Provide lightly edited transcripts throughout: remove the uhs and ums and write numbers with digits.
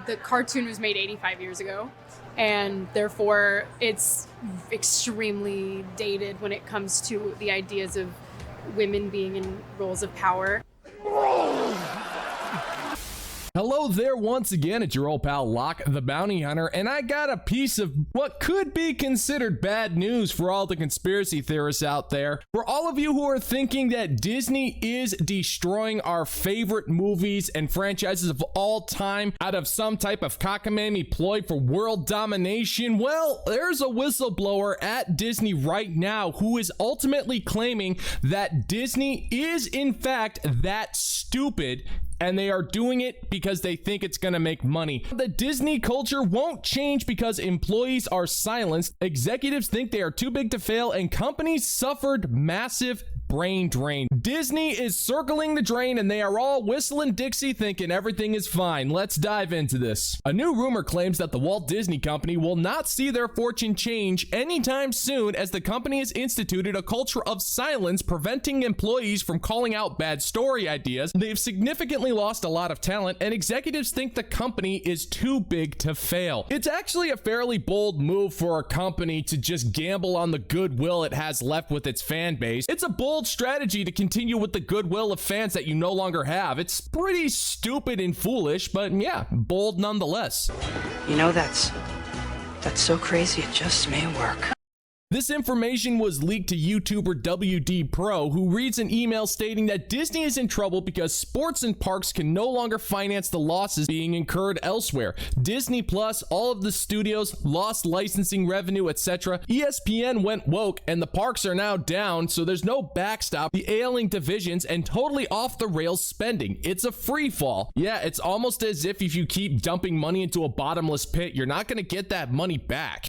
the cartoon was made 85 years ago, and therefore it's extremely dated when it comes to the ideas of women being in roles of power. Hello there once again, it's your old pal Locke the Bounty Hunter, and I got a piece of what could be considered bad news for all the conspiracy theorists out there. For all of you who are thinking that Disney is destroying our favorite movies and franchises of all time out of some type of cockamamie ploy for world domination, well, there's a whistleblower at Disney right now who is ultimately claiming that Disney is in fact that stupid, and they are doing it because they think it's gonna make money. The Disney culture won't change because employees are silenced, executives think they are too big to fail, and companies suffered massive brain drain. Disney is circling the drain and they are all whistling Dixie thinking everything is fine. Let's dive into this. A new rumor claims that the Walt Disney Company will not see their fortune change anytime soon, as the company has instituted a culture of silence, preventing employees from calling out bad story ideas. They've significantly lost a lot of talent, and executives think the company is too big to fail. It's actually a fairly bold move for a company to just gamble on the goodwill it has left with its fan base. It's a bold strategy to continue with the goodwill of fans that you no longer have. It's pretty stupid and foolish, but yeah, bold nonetheless. You know, that's so crazy it just may work. This information was leaked to YouTuber WD Pro, who reads an email stating that Disney is in trouble because sports and parks can no longer finance the losses being incurred elsewhere. Disney Plus, all of the studios lost licensing revenue, etc. ESPN went woke and the parks are now down, so there's no backstop, the ailing divisions, and totally off the rails spending. It's a free fall. Yeah, it's almost as if you keep dumping money into a bottomless pit, you're not going to get that money back.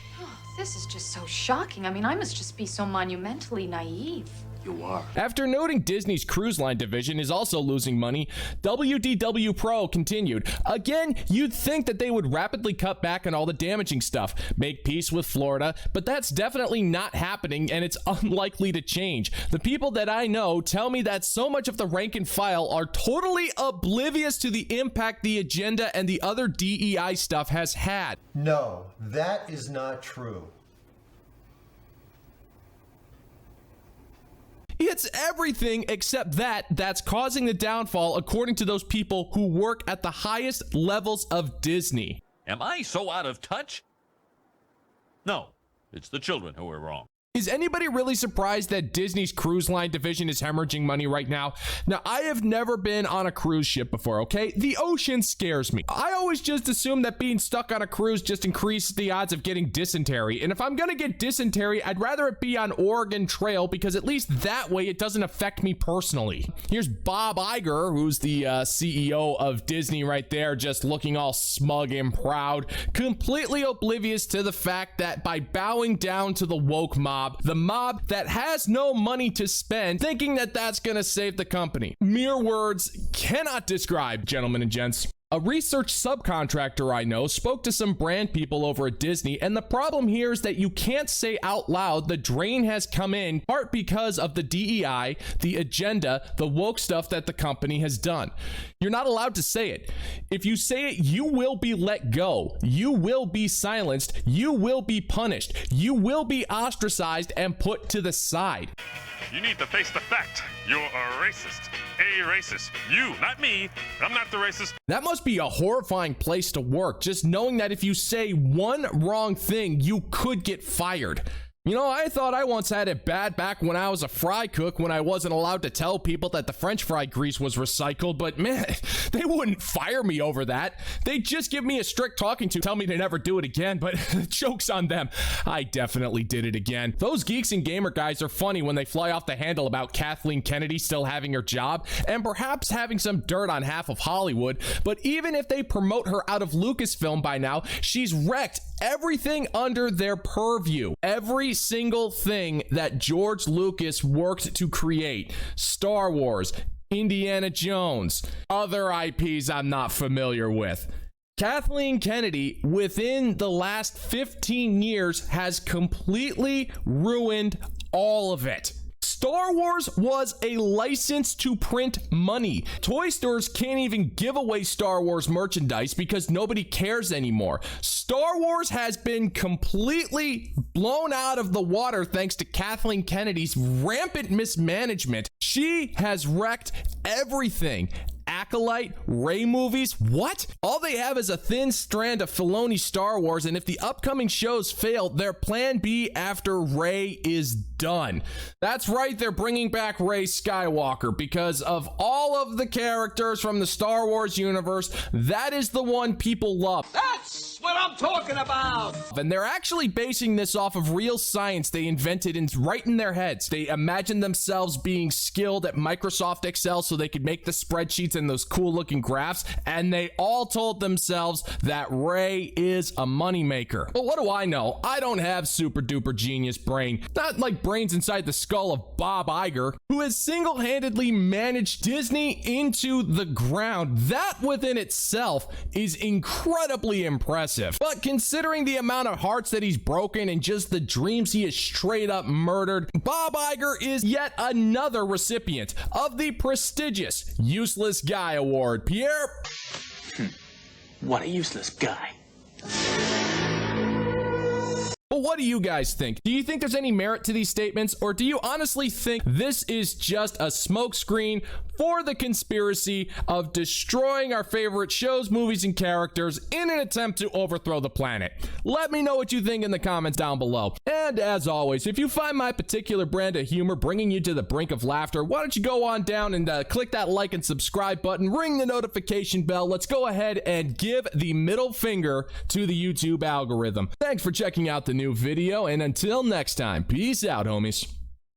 This is just so shocking. I mean, I must just be so monumentally naive. You are. After noting Disney's cruise line division is also losing money, WDW Pro continued, again, you'd think that they would rapidly cut back on all the damaging stuff, make peace with Florida, but that's definitely not happening, and it's unlikely to change. The people that I know tell me that so much of the rank and file are totally oblivious to the impact the agenda and the other DEI stuff has had. No, that is not true. It's everything except that's causing the downfall, according to those people who work at the highest levels of Disney. Am I so out of touch? No, it's the children who are wrong. Is anybody really surprised that Disney's cruise line division is hemorrhaging money right now? Now, I have never been on a cruise ship before, okay? The ocean scares me. I always just assume that being stuck on a cruise just increases the odds of getting dysentery. And if I'm gonna get dysentery, I'd rather it be on Oregon Trail, because at least that way it doesn't affect me personally. Here's Bob Iger, who's the CEO of Disney right there, just looking all smug and proud, completely oblivious to the fact that by bowing down to the woke mob, the mob that has no money to spend, thinking that that's gonna save the company. Mere words cannot describe, gentlemen and gents. A research subcontractor I know spoke to some brand people over at Disney, and the problem here is that you can't say out loud the drain has come in part because of the DEI, the agenda, the woke stuff that the company has done. You're not allowed to say it. If you say it, you will be let go. You will be silenced. You will be punished. You will be ostracized and put to the side. You need to face the fact. You're a racist. A racist. You, not me. I'm not the racist. That must be a horrifying place to work, just knowing that if you say one wrong thing, you could get fired. You know, I thought I once had it bad back when I was a fry cook, when I wasn't allowed to tell people that the French fry grease was recycled, but man, they wouldn't fire me over that. They'd just give me a strict talking to, tell me to never do it again, but joke's on them. I definitely did it again. Those geeks and gamer guys are funny when they fly off the handle about Kathleen Kennedy still having her job, and perhaps having some dirt on half of Hollywood, but even if they promote her out of Lucasfilm by now, she's wrecked everything under their purview. Every single thing that George Lucas worked to create. Star Wars, Indiana Jones, other IPs I'm not familiar with. Kathleen Kennedy, within the last 15 years, has completely ruined all of it. Star Wars was a license to print money. Toy stores can't even give away Star Wars merchandise because nobody cares anymore. Star Wars has been completely blown out of the water thanks to Kathleen Kennedy's rampant mismanagement. She has wrecked everything. Acolyte, Rey Movies, what? All they have is a thin strand of Filoni Star Wars, and if the upcoming shows fail, their plan B after Rey is done. That's right, they're bringing back Rey Skywalker because of all of the characters from the Star Wars universe, that is the one people love. That's what I'm talking about! And they're actually basing this off of real science they invented right in their heads. They imagined themselves being skilled at Microsoft Excel so they could make the spreadsheets and those cool looking graphs, and they all told themselves that Rey is a moneymaker. But what do I know? I don't have super duper genius brain. Not like brains inside the skull of Bob Iger, who has single-handedly managed Disney into the ground. That within itself is incredibly impressive. But considering the amount of hearts that he's broken and just the dreams he has straight up murdered, Bob Iger is yet another recipient of the prestigious Useless Guy Award. Pierre? What a useless guy. But what do you guys think? Do you think there's any merit to these statements, or do you honestly think this is just a smokescreen for the conspiracy of destroying our favorite shows, movies, and characters in an attempt to overthrow the planet? Let me know what you think in the comments down below. And as always, if you find my particular brand of humor bringing you to the brink of laughter, why don't you go on down and click that like and subscribe button, ring the notification bell. Let's go ahead and give the middle finger to the YouTube algorithm. Thanks for checking out the new video, and until next time, peace out, homies.